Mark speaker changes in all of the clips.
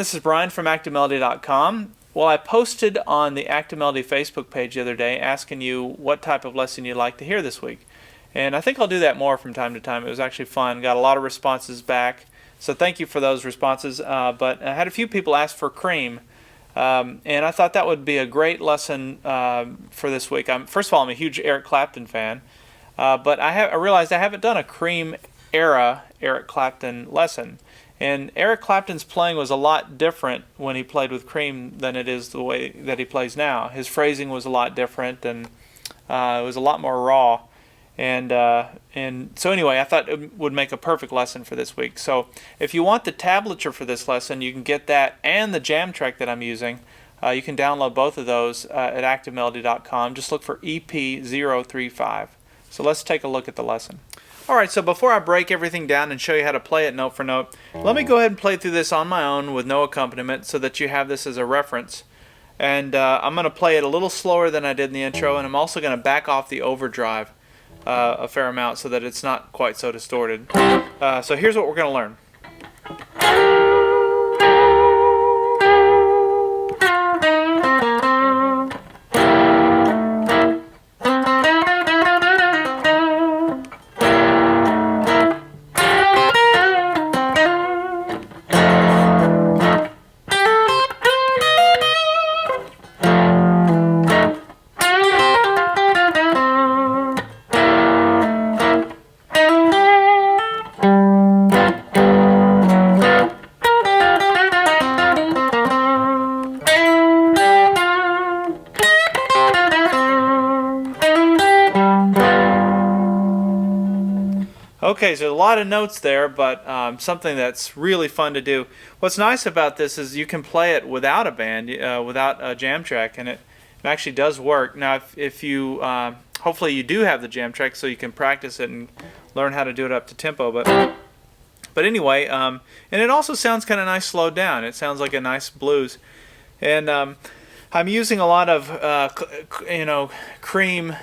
Speaker 1: this is Brian from ActiveMelody.com. Well, I posted on the Active Melody Facebook page the other day asking you what type of lesson you'd like to hear this week. And I think I'll do that more from time to time. It was actually fun. Got a lot of responses back. So thank you for those responses. But I had a few people ask for Cream. And I thought that would be a great lesson for this week. First of all, I'm a huge Eric Clapton fan. But I realized I haven't done a Cream era Eric Clapton lesson. And Eric Clapton's playing was a lot different when he played with Cream than it is the way that he plays now. His phrasing was a lot different, and it was a lot more raw. And so anyway, I thought it would make a perfect lesson for this week. So if you want the tablature for this lesson, you can get that and the jam track that I'm using. You can download both of those at ActiveMelody.com. Just look for EP035. So let's take a look at the lesson. Alright, so before I break everything down and show you how to play it note for note, let me go ahead and play through this on my own with no accompaniment so that you have this as a reference. And I'm going to play it a little slower than I did in the intro, and I'm also going to back off the overdrive a fair amount so that it's not quite so distorted. So here's what we're going to learn. Okay, so a lot of notes there, but something that's really fun to do. What's nice about this is you can play it without a band, without a jam track, and it actually does work. Now, if you, hopefully you do have the jam track so you can practice it and learn how to do it up to tempo. But anyway, and it also sounds kind of nice slowed down. It sounds like a nice blues. And I'm using a lot of, Cream,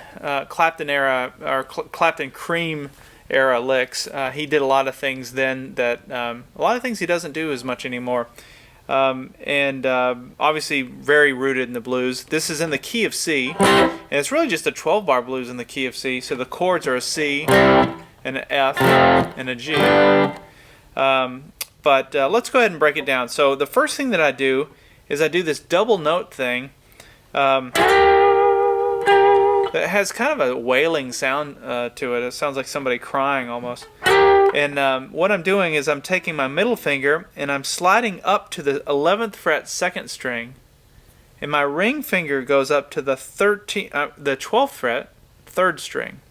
Speaker 1: Clapton era, or Clapton Cream era licks. He did a lot of things then that a lot of things he doesn't do as much anymore, and obviously very rooted in the blues. This is in the key of C, and it's really just a 12-bar blues in the key of C. So the chords are a C, and an F, and a G. But let's go ahead and break it down. So the first thing that I do is I do this double note thing. It has kind of a wailing sound to it. It sounds like somebody crying almost. And what I'm doing is I'm taking my middle finger and I'm sliding up to the 11th fret 2nd string, and my ring finger goes up to the 12th fret 3rd string.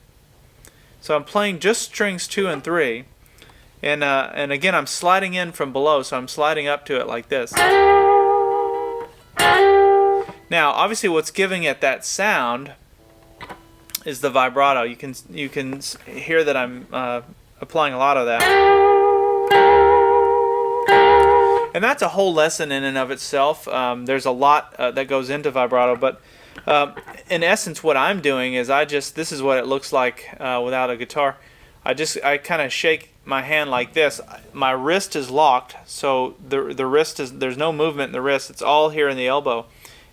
Speaker 1: So I'm playing just strings 2 and 3, and again I'm sliding in from below, so I'm sliding up to it like this. Now, obviously, what's giving it that sound is the vibrato. You can hear that I'm applying a lot of that, and that's a whole lesson in and of itself. There's a lot that goes into vibrato, but in essence, what I'm doing is this is what it looks like without a guitar. I kind of shake my hand like this. My wrist is locked, so the wrist there's no movement in the wrist. It's all here in the elbow.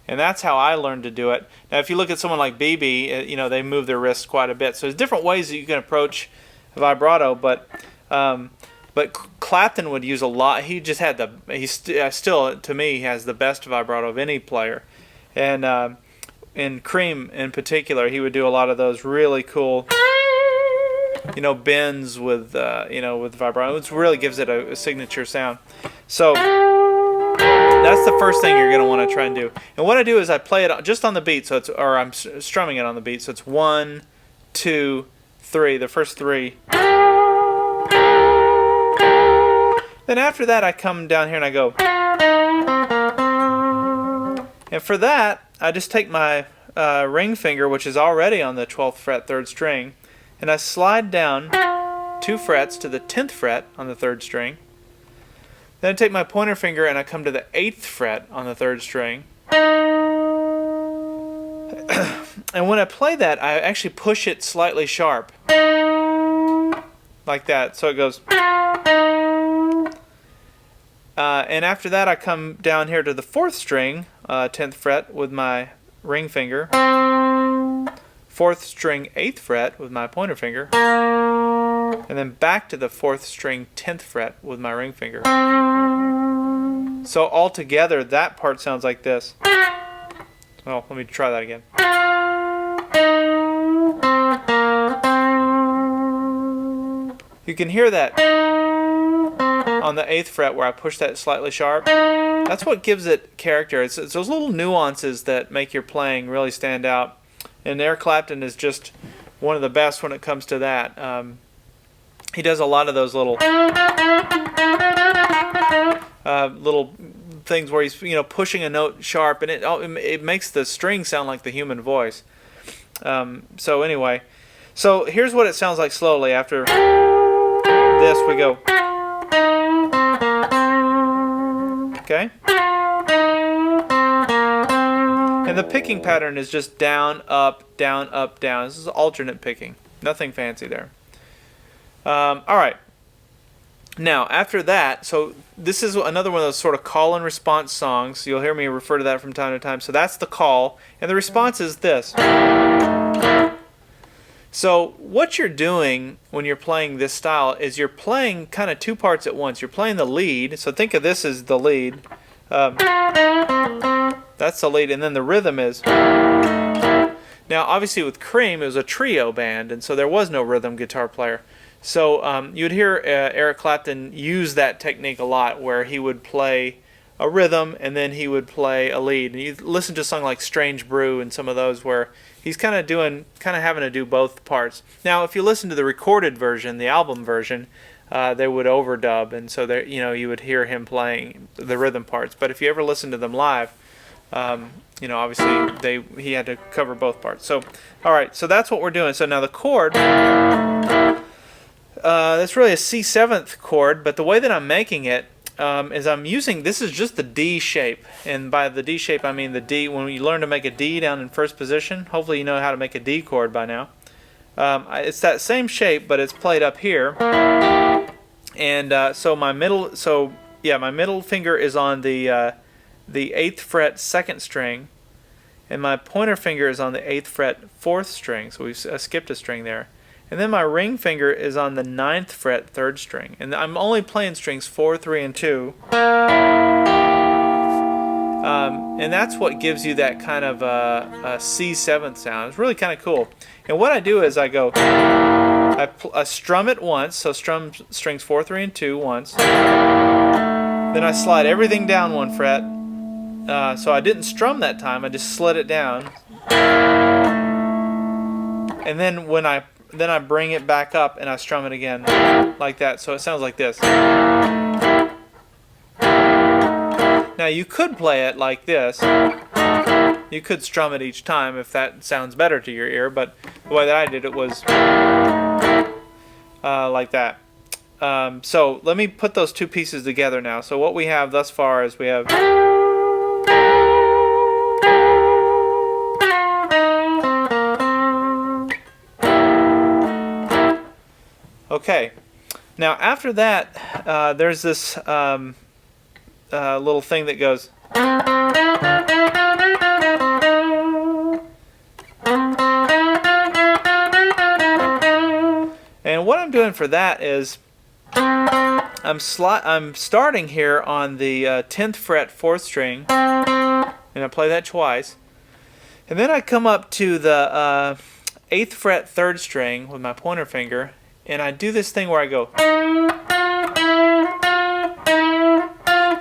Speaker 1: And that's how I learned to do it. Now, if you look at someone like BB, they move their wrists quite a bit. So there's different ways that you can approach vibrato, but Clapton would use a lot. He just had still, to me, has the best vibrato of any player. And in Cream in particular, he would do a lot of those really cool, bends with vibrato. It really gives it a signature sound. So that's the first thing you're going to want to try and do. And what I do is I play it just on the beat, or I'm strumming it on the beat. So it's 1, 2, 3, the first 3. Then after that, I come down here and I go. And for that, I just take my ring finger, which is already on the 12th fret 3rd string, and I slide down 2 frets to the 10th fret on the 3rd string. Then I take my pointer finger and I come to the 8th fret on the 3rd string. And when I play that, I actually push it slightly sharp. Like that. So it goes. And after that, I come down here to the 4th string, 10th fret with my ring finger, 4th string, 8th fret with my pointer finger, and then back to the 4th string, 10th fret with my ring finger. So altogether, that part sounds like this. Oh, let me try that again. You can hear that on the 8th fret where I push that slightly sharp. That's what gives it character. It's those little nuances that make your playing really stand out. And Eric Clapton is just one of the best when it comes to that. He does a lot of those little things where he's pushing a note sharp, and it makes the string sound like the human voice. So anyway, so here's what it sounds like slowly. After this, we go. Okay? And the picking pattern is just down, up, down, up, down. This is alternate picking. Nothing fancy there. Alright. Now, after that, so this is another one of those sort of call and response songs. You'll hear me refer to that from time to time. So that's the call. And the response is this. So what you're doing when you're playing this style is you're playing kind of two parts at once. You're playing the lead. So think of this as the lead. That's the lead. And then the rhythm is. Now, obviously with Cream, it was a trio band. And so there was no rhythm guitar player. So you'd hear Eric Clapton use that technique a lot, where he would play a rhythm and then he would play a lead. And you listen to a song like Strange Brew and some of those where he's kind of having to do both parts. Now, if you listen to the recorded version, the album version, they would overdub, and so there, you would hear him playing the rhythm parts. But if you ever listen to them live, obviously he had to cover both parts. So, all right, so that's what we're doing. So now the chord. That's really a C7th chord, but the way that I'm making it is I'm using, this is just the D shape, and by the D shape I mean the D, when you learn to make a D down in first position, hopefully you know how to make a D chord by now. It's that same shape, but it's played up here, and so my middle finger is on the 8th fret 2nd string, and my pointer finger is on the 8th fret 4th string, so we skipped a string there. And then my ring finger is on the 9th fret 3rd string. And I'm only playing strings 4, 3, and 2. And that's what gives you that kind of a C7th sound. It's really kind of cool. And what I do is I go, I strum it once, so strum strings 4, 3, and 2 once. Then I slide everything down one fret. So I didn't strum that time, I just slid it down. And then then I bring it back up and I strum it again like that, so it sounds like this. Now you could play it like this. You could strum it each time if that sounds better to your ear, but the way that I did it was like that. So let me put those two pieces together now. So what we have thus far is we have okay. Now after that, there's this little thing that goes. And what I'm doing for that is I'm starting here on the 10th fret 4th string, and I play that twice. And then I come up to the 8th fret 3rd string with my pointer finger, and I do this thing where I go.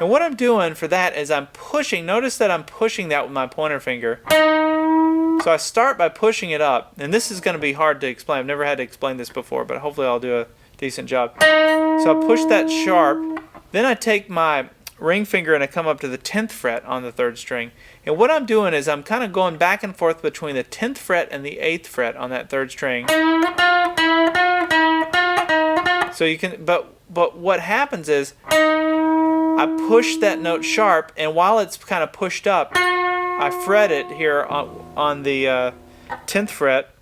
Speaker 1: And what I'm doing for that is I'm pushing. Notice that I'm pushing that with my pointer finger. So I start by pushing it up, and this is going to be hard to explain. I've never had to explain this before, but hopefully I'll do a decent job. So I push that sharp, then I take my ring finger and I come up to the 10th fret on the 3rd string. And what I'm doing is I'm kind of going back and forth between the 10th fret and the 8th fret on that 3rd string. So you can, but what happens is I push that note sharp, and while it's kind of pushed up, I fret it here on the 10th fret,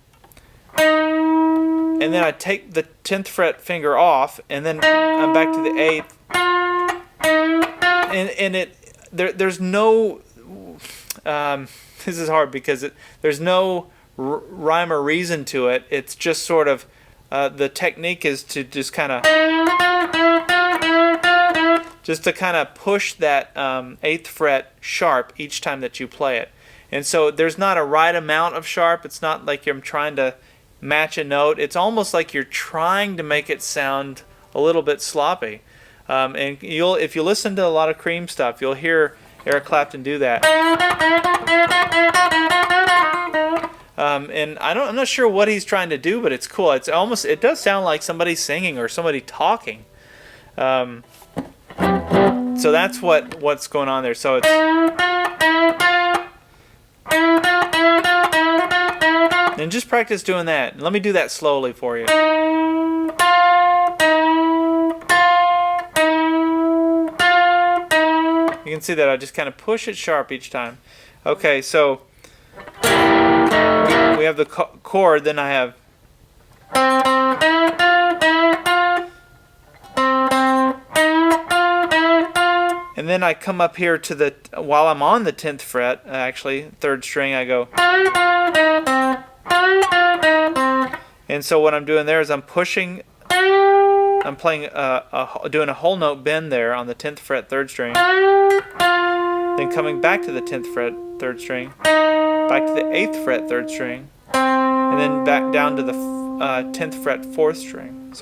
Speaker 1: and then I take the 10th fret finger off, and then I'm back to the 8th. there's no this is hard because there's no rhyme or reason to it. It's just sort of the technique is to just kind of push that 8th fret sharp each time that you play it. And so there's not a right amount of sharp. It's not like you're trying to match a note. It's almost like you're trying to make it sound a little bit sloppy. And if you listen to a lot of Cream stuff, you'll hear Eric Clapton do that. And I'm not sure what he's trying to do, but it's cool. It does sound like somebody singing or somebody talking. So that's what's going on there. So it's and just practice doing that. Let me do that slowly for you. You can see that I just kind of push it sharp each time. Okay, so we have the chord, then I have and then I come up here to while I'm on the 10th fret, actually, 3rd string, I go. And so what I'm doing there is I'm playing doing a whole note bend there on the 10th fret, 3rd string. Then coming back to the 10th fret, 3rd string. Back to the 8th fret, 3rd string. And then back down to the 10th fret, 4th string.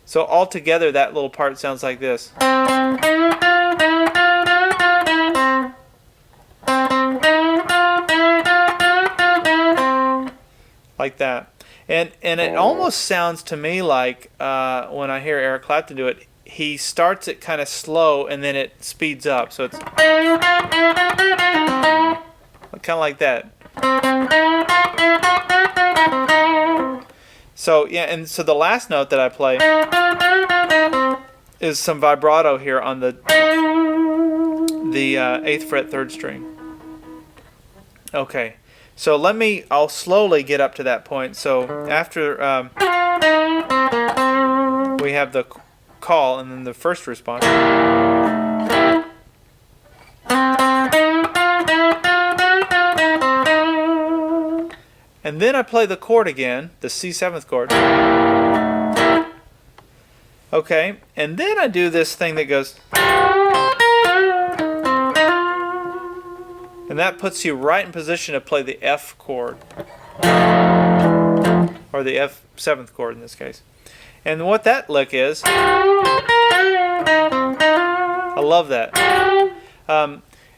Speaker 1: So all together that little part sounds like this. Like that. And it almost sounds to me like when I hear Eric Clapton do it, he starts it kind of slow and then it speeds up. So it's kind of like that. So yeah, and so the last note that I play is some vibrato here on the 8th fret, 3rd string. Okay. So I'll slowly get up to that point. So after we have the call and then the first response. And then I play the chord again, the C7th chord. Okay, and then I do this thing that goes. And that puts you right in position to play the F chord. Or the F7th chord in this case. And what that lick is, I love that.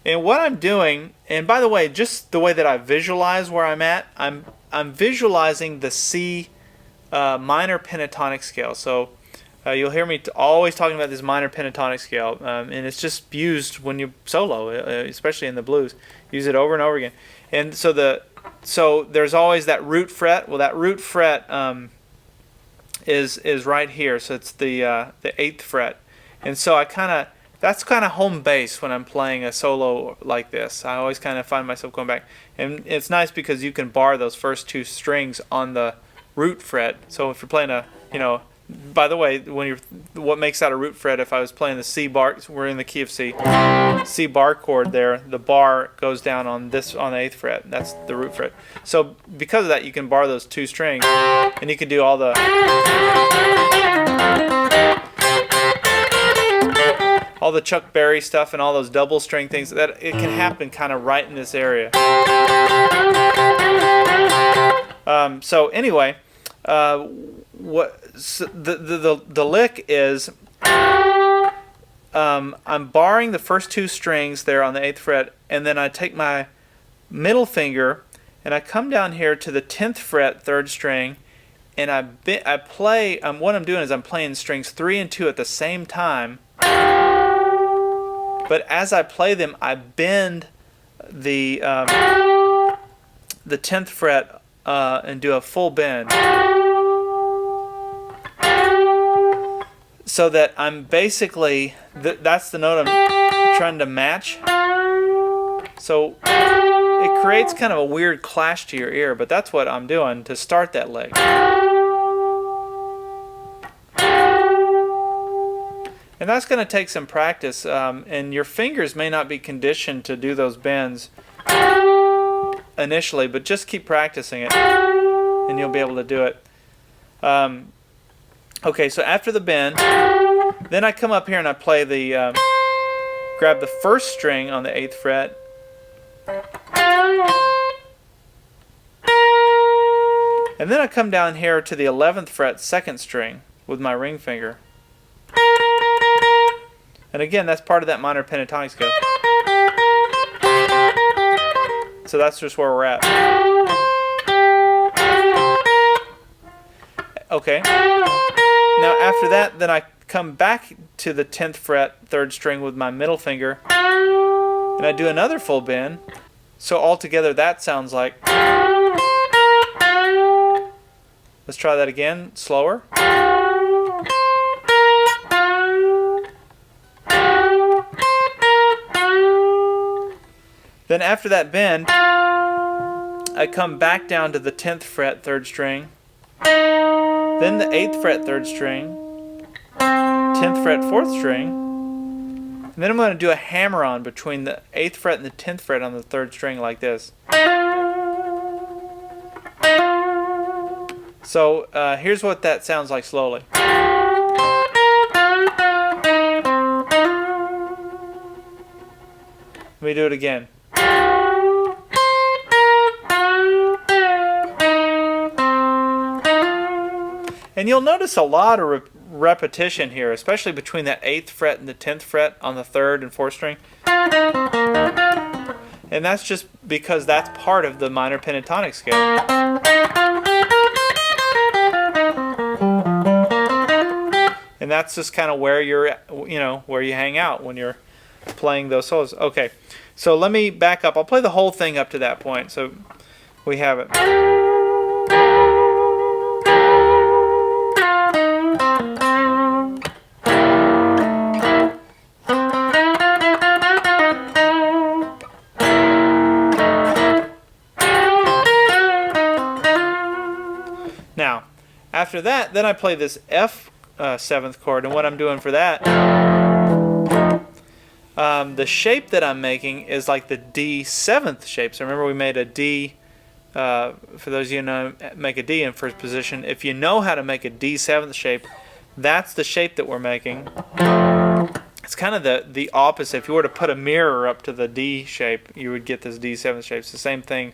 Speaker 1: And what I'm doing, and by the way, just the way that I visualize where I'm at, I'm visualizing the C minor pentatonic scale. So you'll hear me always talking about this minor pentatonic scale, and it's just used when you solo, especially in the blues. Use it over and over again. And so there's always that root fret. Well, that root fret is right here. So it's the 8th fret. And so that's kind of home base when I'm playing a solo like this. I always kind of find myself going back. And it's nice because you can bar those first 2 strings on the root fret. So if you're playing by the way, what makes that a root fret? If I was playing the C bar, we're in the key of C. C bar chord there, the bar goes down on the 8th fret. That's the root fret. So because of that, you can bar those 2 strings, and you can do all the Chuck Berry stuff and all those double string things. That it can happen kind of right in this area. So anyway. The lick is I'm barring the first 2 strings there on the 8th fret, and then I take my middle finger and I come down here to the 10th fret, 3rd string, and I play. What I'm doing is I'm playing strings 3 and 2 at the same time. But as I play them, I bend the 10th fret and do a full bend. So that I'm basically, that's the note I'm trying to match. So it creates kind of a weird clash to your ear, but that's what I'm doing to start that leg. And that's going to take some practice, and your fingers may not be conditioned to do those bends initially, but just keep practicing it and you'll be able to do it. Okay, so after the bend, then I come up here and I play the, grab the first string on the 8th fret, and then I come down here to the 11th fret 2nd string with my ring finger. And again, that's part of that minor pentatonic scale. So that's just where we're at. Okay. Now after that, then I come back to the 10th fret 3rd string with my middle finger, and I do another full bend. So altogether that sounds like... Let's try that again, slower. Then after that bend, I come back down to the 10th fret 3rd string, then the 8th fret 3rd string, 10th fret 4th string, and then I'm going to do a hammer-on between the 8th fret and the 10th fret on the 3rd string like this. So here's what that sounds like slowly. Let me do it again. And you'll notice a lot of repetition here, especially between that 8th fret and the 10th fret on the 3rd and 4th string. And that's just because that's part of the minor pentatonic scale. And that's just kind of where you're, where you hang out when you're playing those solos. Okay, so let me back up. I'll play the whole thing up to that point, so we have it. Now, after that, then I play this F 7th chord, and what I'm doing for that, the shape that I'm making is like the D 7th shape. So remember we made a D, for those of you who know, make a D in first position. If you know how to make a D 7th shape, that's the shape that we're making. It's kind of the opposite. If you were to put a mirror up to the D shape, you would get this D 7th shape. It's the same thing.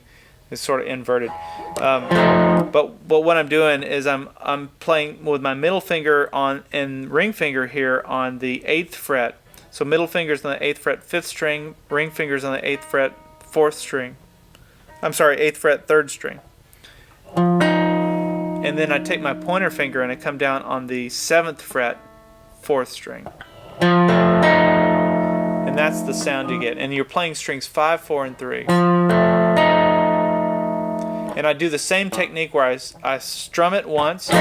Speaker 1: It's sort of inverted. But what I'm doing is I'm playing with my middle finger on and ring finger here on the 8th fret. So middle fingers on the 8th fret 5th string, ring fingers on the 8th fret 4th string. I'm sorry, 8th fret 3rd string. And then I take my pointer finger and I come down on the 7th fret 4th string. And that's the sound you get. And you're playing strings 5, 4, and 3. And I do the same technique where I strum it once, then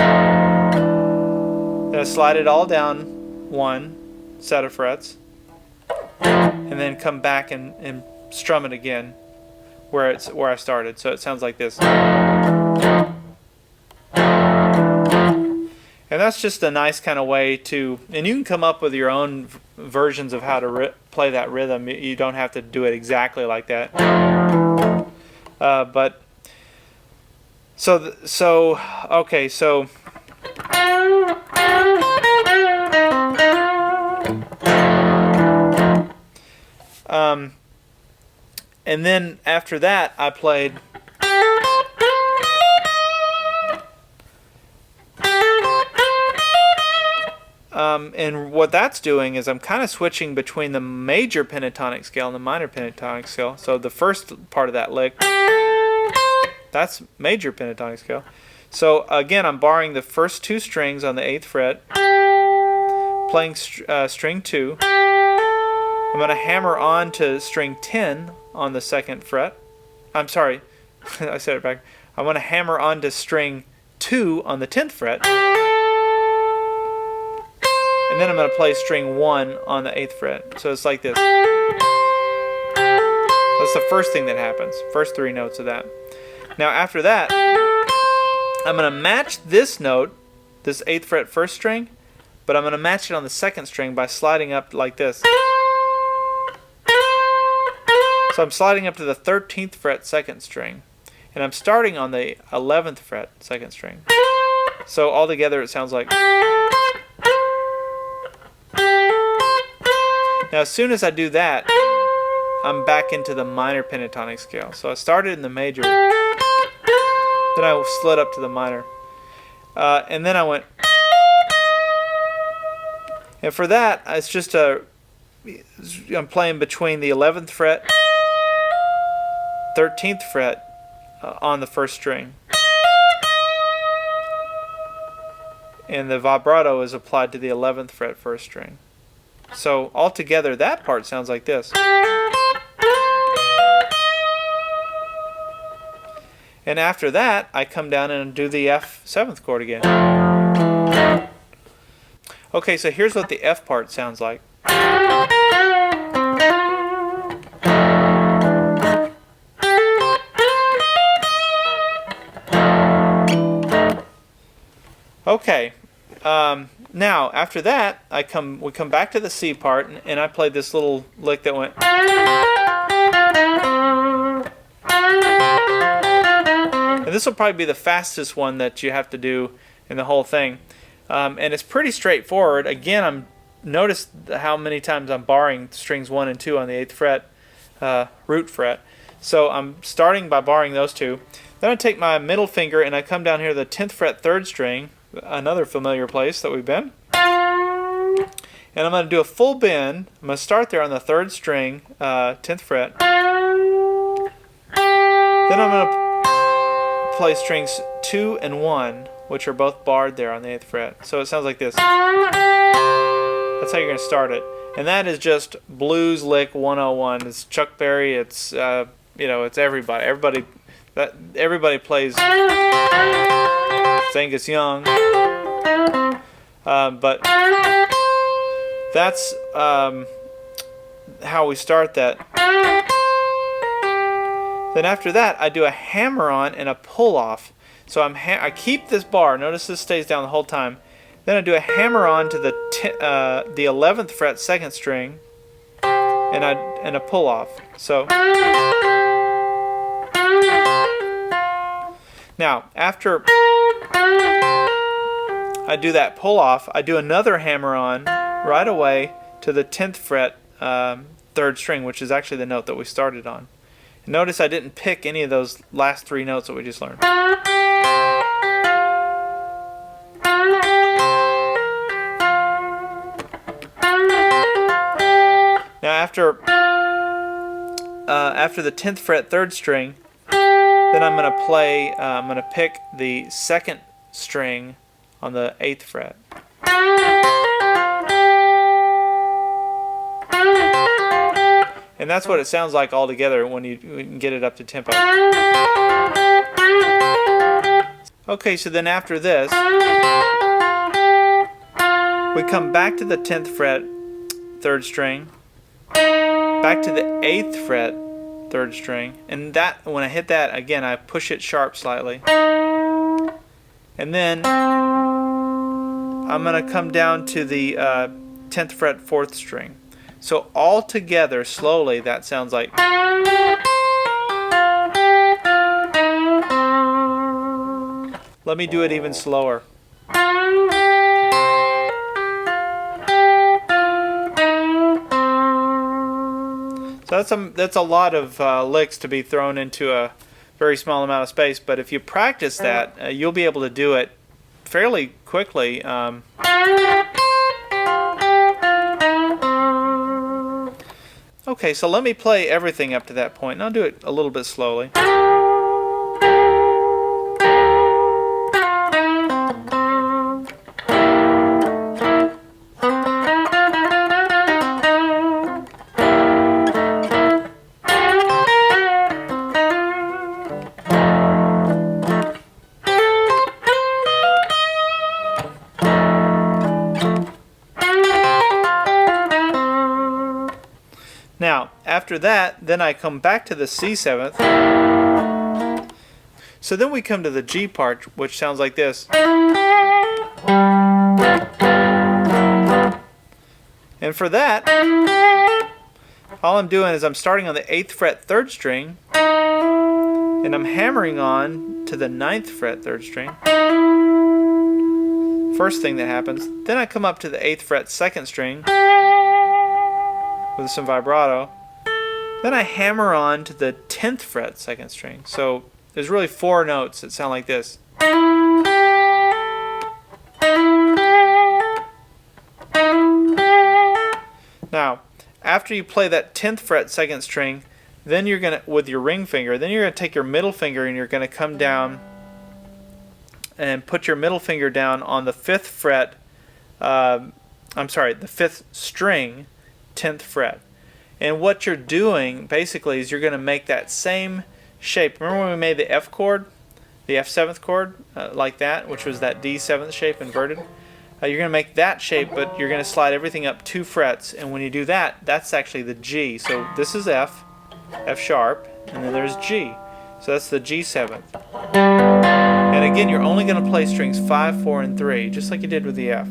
Speaker 1: I slide it all down one set of frets, and then come back and strum it again where I started. So it sounds like this. And that's just a nice kind of way to, and you can come up with your own versions of how to play that rhythm. You don't have to do it exactly like that. Okay, so and then after that I played and what that's doing is I'm kind of switching between the major pentatonic scale and the minor pentatonic scale. So the first part of that lick, that's major pentatonic scale. So again, I'm borrowing the first 2 strings on the 8th fret, playing string 2. I'm going to hammer on to string 10 on the 2nd fret. I'm sorry, I said it back. I'm going to hammer on to string 2 on the 10th fret. And then I'm going to play string 1 on the 8th fret. So it's like this. That's the first thing that happens. First 3 notes of that. Now after that, I'm going to match this note, this 8th fret 1st string, but I'm going to match it on the second string by sliding up like this. So I'm sliding up to the 13th fret second string, and I'm starting on the 11th fret second string. So altogether it sounds like. Now as soon as I do that, I'm back into the minor pentatonic scale. So I started in the major, then I slid up to the minor, and then I went. And for that, it's just I'm playing between the 11th fret, 13th fret on the first string, and the vibrato is applied to the 11th fret first string. So altogether, that part sounds like this. And after that, I come down and do the F7th chord again. Okay, so here's what the F part sounds like. Okay, now after that, we come back to the C part, and I played this little lick that went. And this will probably be the fastest one that you have to do in the whole thing. And it's pretty straightforward. Again, notice how many times I'm barring strings 1 and 2 on the 8th fret, root fret. So I'm starting by barring those two. Then I take my middle finger and I come down here to the 10th fret 3rd string, another familiar place that we've been. And I'm going to do a full bend. I'm going to start there on the 3rd string, 10th fret. Then I'm going to play strings 2 and 1, which are both barred there on the 8th fret. So it sounds like this. That's how you're going to start it. And that is just blues lick 101. It's Chuck Berry. It's it's everybody. Everybody plays Angus Young. But that's how we start that. Then after that, I do a hammer-on and a pull-off. So I keep this bar. Notice this stays down the whole time. Then I do a hammer-on to the 11th fret second string, and a pull-off. So now after I do that pull-off, I do another hammer-on right away to the 10th fret 3rd string, which is actually the note that we started on. Notice I didn't pick any of those last 3 notes that we just learned. Now after the 10th fret 3rd string, then I'm going to play. I'm going to pick the 2nd string on the 8th fret. And that's what it sounds like all together when you can get it up to tempo. Okay, so then after this, we come back to the 10th fret 3rd string, back to the 8th fret 3rd string, and that when I hit that again, I push it sharp slightly, and then I'm going to come down to the 10th fret 4th string. So all together, slowly, that sounds like. Let me do it even slower. So that's a lot of licks to be thrown into a very small amount of space. But if you practice that, you'll be able to do it fairly quickly. Okay, so let me play everything up to that point, and I'll do it a little bit slowly. Now, after that, then I come back to the C7th. So then we come to the G part, which sounds like this. And for that, all I'm doing is I'm starting on the 8th fret 3rd string, and I'm hammering on to the 9th fret 3rd string. First thing that happens. Then I come up to the 8th fret 2nd string with some vibrato. Then I hammer on to the 10th fret 2nd string. So there's really 4 notes that sound like this. Now, after you play that 10th fret 2nd string, then you're going to, with your ring finger, then you're going to take your middle finger and you're going to come down and put your middle finger down on the 5th fret, the 5th string, 10th fret. And what you're doing basically is you're going to make that same shape. Remember when we made the F chord, the F7th chord, like that, which was that D7th shape inverted? You're going to make that shape, but you're going to slide everything up 2 frets. And when you do that, that's actually the G. So this is F, F sharp, and then there's G. So that's the G7th. And again, you're only going to play strings 5, 4, and 3, just like you did with the F.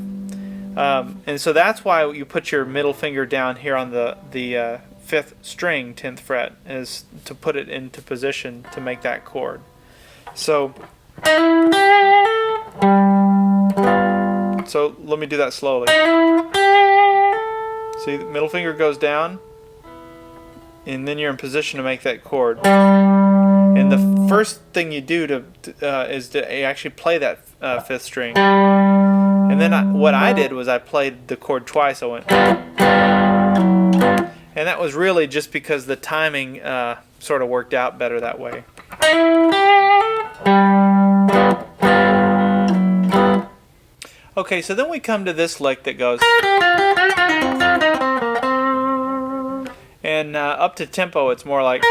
Speaker 1: And so that's why you put your middle finger down here on the 5th string, 10th fret, is to put it into position to make that chord. So let me do that slowly. See, the middle finger goes down, and then you're in position to make that chord. And the first thing you do is to actually play that 5th string. And then what I did was I played the chord twice. I went, and that was really just because the timing sort of worked out better that way. Okay, so then we come to this lick that goes, and up to tempo it's more like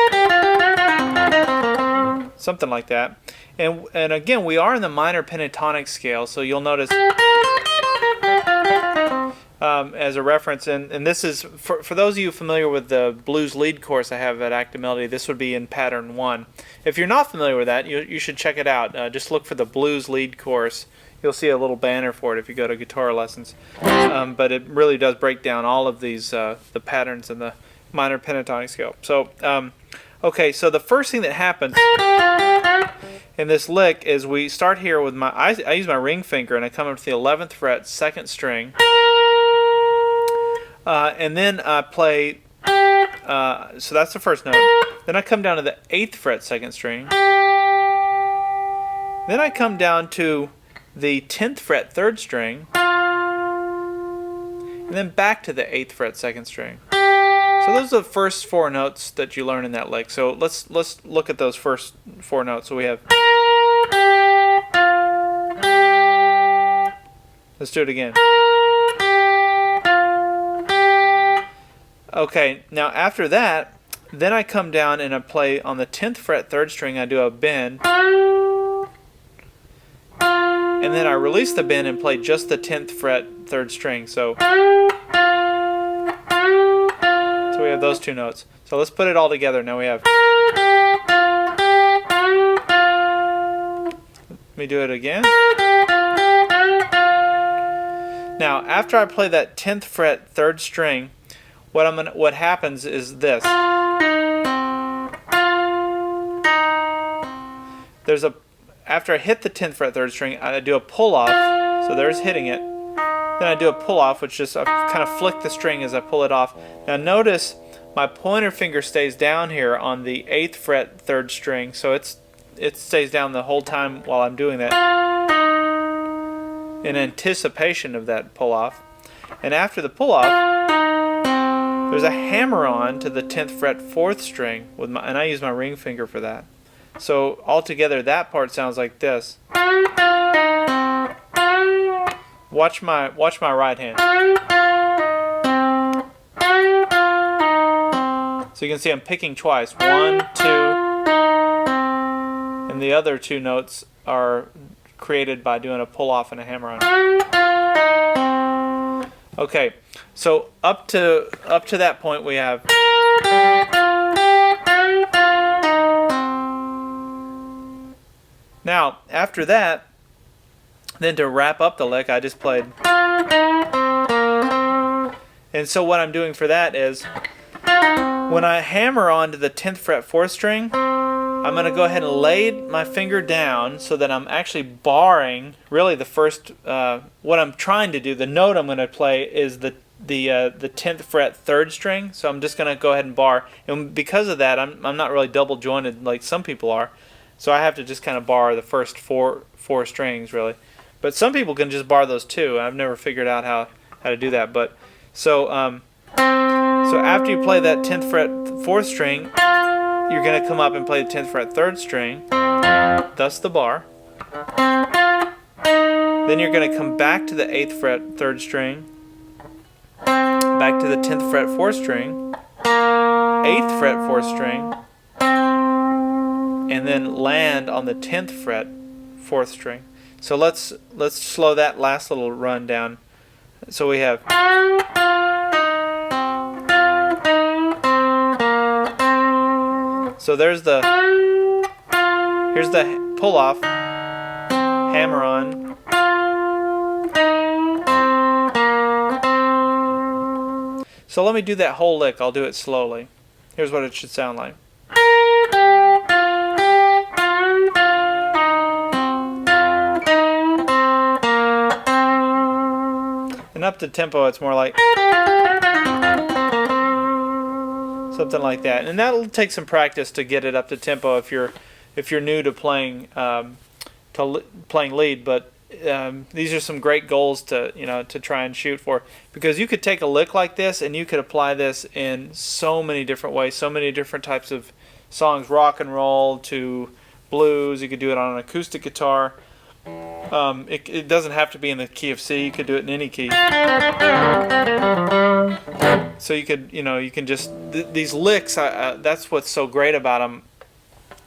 Speaker 1: something like that. And again, we are in the minor pentatonic scale, so you'll notice as a reference, and this is for those of you familiar with the blues lead course I have at Active Melody, this would be in pattern 1. If you're not familiar with that, you should check it out. Just look for the blues lead course. You'll see a little banner for it if you go to guitar lessons. But it really does break down all of these the patterns in the minor pentatonic scale. So okay, so the first thing that happens in this lick is we start here with I use my ring finger and I come up to the 11th fret 2nd string, and then I play, so that's the first note. Then I come down to the 8th fret 2nd string. Then I come down to the 10th fret 3rd string, and then back to the 8th fret 2nd string. So those are the first 4 notes that you learn in that lick. So let's look at those first 4 notes. So we have, let's do it again. Okay, now after that, then I come down and I play on the 10th fret 3rd string, I do a bend. And then I release the bend and play just the 10th fret 3rd string. So we have those 2 notes. So let's put it all together. Now we have. Let me do it again. Now after I play that 10th fret 3rd string, what happens is this. After I hit the 10th fret 3rd string, I do a pull off. So there's hitting it. Then I do a pull off, which just I kind of flick the string as I pull it off. Now notice my pointer finger stays down here on the 8th fret 3rd string, so it stays down the whole time while I'm doing that, in anticipation of that pull off. And after the pull off, there's a hammer on to the 10th fret 4th string and I use my ring finger for that. So altogether, that part sounds like this. Watch my right hand. So you can see I'm picking twice. 1, 2, and the other 2 notes are created by doing a pull off and a hammer on. Okay, so up to that point we have. Now, after that, then to wrap up the lick, I just played. And so what I'm doing for that is, when I hammer onto the 10th fret 4th string, I'm going to go ahead and lay my finger down so that I'm actually barring, really the first, what I'm trying to do, the note I'm going to play is the 10th fret 3rd string. So I'm just going to go ahead and bar. And because of that, I'm not really double jointed like some people are. So I have to just kind of bar the first four strings, really. But some people can just bar those too. I've never figured out how to do that. But so after you play that 10th fret 4th string, you're going to come up and play the 10th fret 3rd string, thus the bar. Then you're going to come back to the 8th fret 3rd string, back to the 10th fret 4th string, 8th fret 4th string, and then land on the 10th fret 4th string. So let's slow that last little run down. So we have, so here's the pull off, hammer on, so let me do that whole lick. I'll do it slowly. Here's what it should sound like. And up to tempo, it's more like something like that. And that'll take some practice to get it up to tempo if you're new to playing lead. But these are some great goals to try and shoot for, because you could take a lick like this and you could apply this in so many different ways, so many different types of songs, rock and roll to blues. You could do it on an acoustic guitar. It doesn't have to be in the key of C. You could do it in any key. So you can just these licks. That's what's so great about them.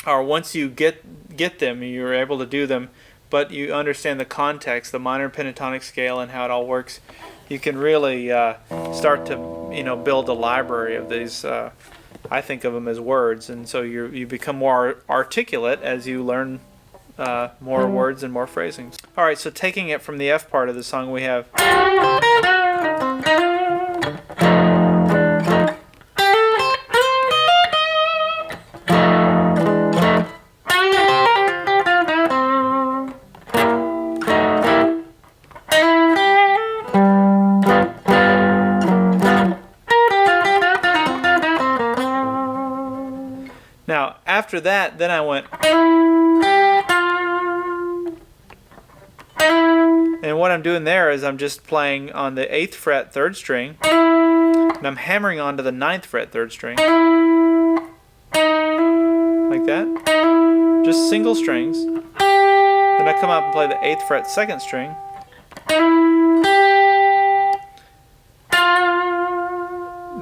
Speaker 1: Or once you get them, you're able to do them, but you understand the context, the minor pentatonic scale, and how it all works. You can really start to build a library of these. I think of them as words, and so you become more articulate as you learn more words and more phrasings. All right, so taking it from the F part of the song, we have. Now, after that, then I went. And what I'm doing there is I'm just playing on the 8th fret 3rd string, and I'm hammering onto the 9th fret 3rd string, like that, just single strings. Then I come up and play the 8th fret 2nd string,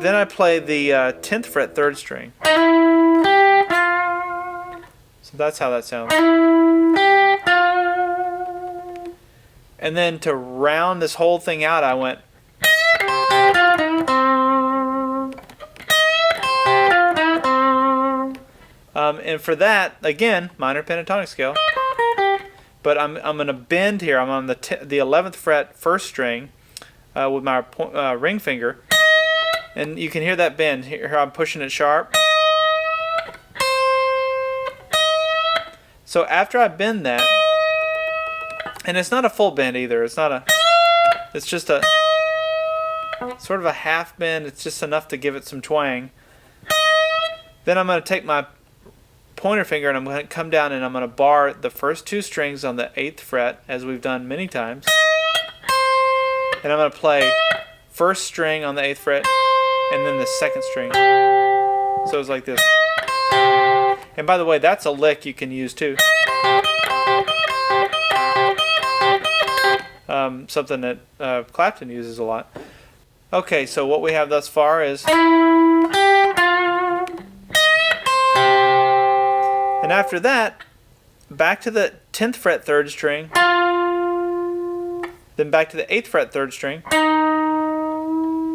Speaker 1: then I play the 10th fret 3rd string. So that's how that sounds. And then to round this whole thing out, I went. And for that, again, minor pentatonic scale. But I'm going to bend here. I'm on the 11th fret 1st string with my ring finger. And you can hear that bend. Here I'm pushing it sharp. So after I bend that, and it's not a full bend either. It's just a sort of a half bend. It's just enough to give it some twang. Then I'm going to take my pointer finger and I'm going to come down and I'm going to bar the first 2 strings on the 8th fret, as we've done many times. And I'm going to play 1st string on the 8th fret and then the 2nd string. So it's like this. And by the way, that's a lick you can use too. Something that Clapton uses a lot. Okay, so what we have thus far is. And after that, back to the 10th fret 3rd string, then back to the 8th fret 3rd string,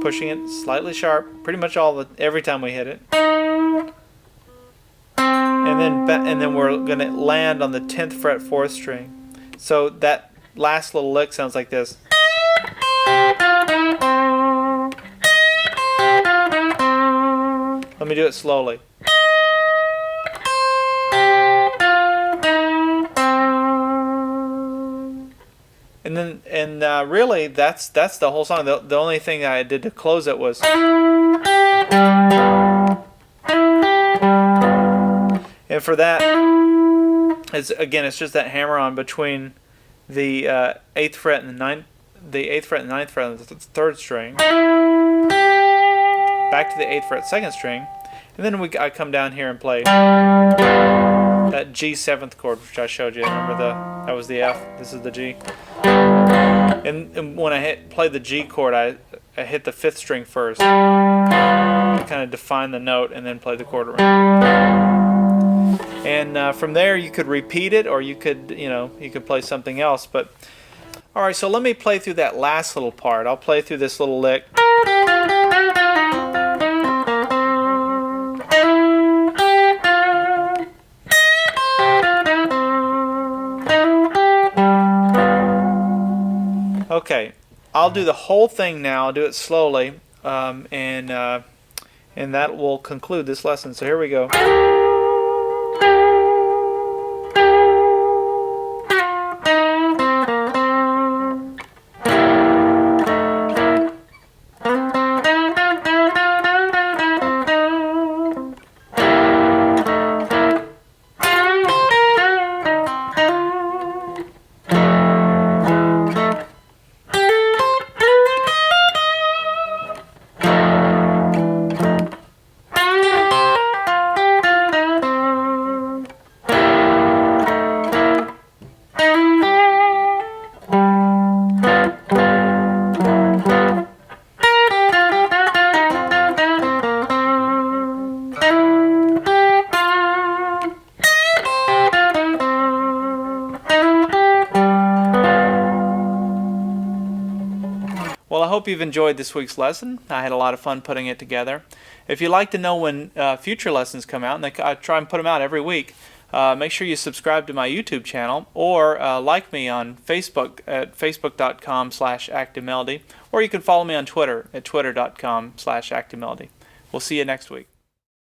Speaker 1: pushing it slightly sharp, pretty much every time we hit it. And then we're going to land on the 10th fret 4th string. So that last little lick sounds like this. Let me do it slowly. And really, that's the whole song. The only thing I did to close it was. And for that, it's just that hammer on between the 8th fret and the 8th fret and the 9th fret of the 3rd string, back to the 8th fret 2nd string, and then I come down here and play that G 7th chord, which I showed you. Remember that was the F. This is the G. And when I play the G chord, I hit the 5th string first, to kind of define the note, and then play the chord around. And from there, you could repeat it, or you could play something else. But all right, so let me play through that last little part. I'll play through this little lick. Okay, I'll do the whole thing now. I'll do it slowly, and that will conclude this lesson. So here we go. Well, I hope you've enjoyed this week's lesson. I had a lot of fun putting it together. If you'd like to know when future lessons come out, and I try and put them out every week, make sure you subscribe to my YouTube channel, or like me on Facebook at facebook.com/activemelody, or you can follow me on Twitter at twitter.com/activemelody. We'll see you next week.